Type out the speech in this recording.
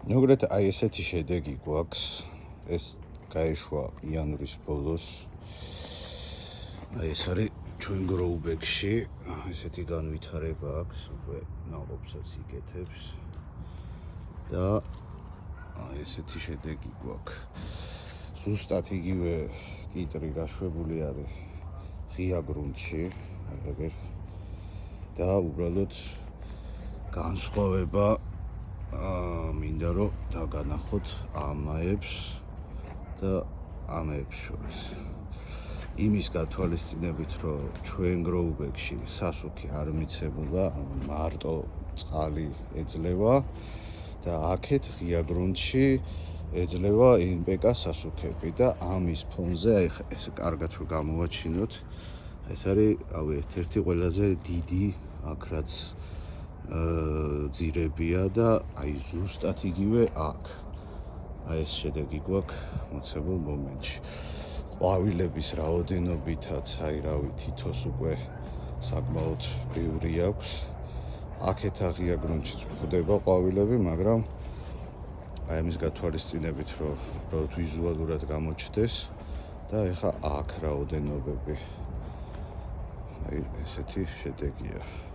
მოგრეთ აი ესეთი შედეგი გვაქვს. ეს გაიშვა იანვრის ბოლოს. აი ეს არის ჩვენ გროუბეგში. ესეთი განვითარება აქვს, უკვე ნაყოფსაც იკეთებს. და აი ესეთი შედეგი გვაქვს. ზუსტად იგივე კიტრი გაშვებული არის ღია გრუნტში, და უბრალოდ განსხვავება მინდა რომ დაგანახოთ ამაებს და ამაებს შორის. იმის გათვალისწინებით, რომ ჩვენ გროუბეგში სასუქი არ მიცემულა, მარტო წყალი ეძლევა და აქეთ ღია გრუნტში ეძლევა NPK სასუქები და ამის ფონზე აი ეს კარგად რომ გამოვაჩინოთ, ეს არის ერთ-ერთი ყველაზე დიდი აქ რაც ძირებია და აი ზუსტად იგივე აქ. აი ეს შედეგი გვაქვს მოცემულ მომენტში. ყვავილების რაოდენობითაც, აი რავი, თითოს უკვე საკმაოდ ბევრი აქვს. აქეთ ღია გრუნტშიც გვხვდება ყვავილები, მაგრამ აი ამის გათვალისწინებით, რომ უბრალოდ ვიზუალურად გამოჩნდეს და ეხა აქ რაოდენობები. აი ესეთი შედეგია.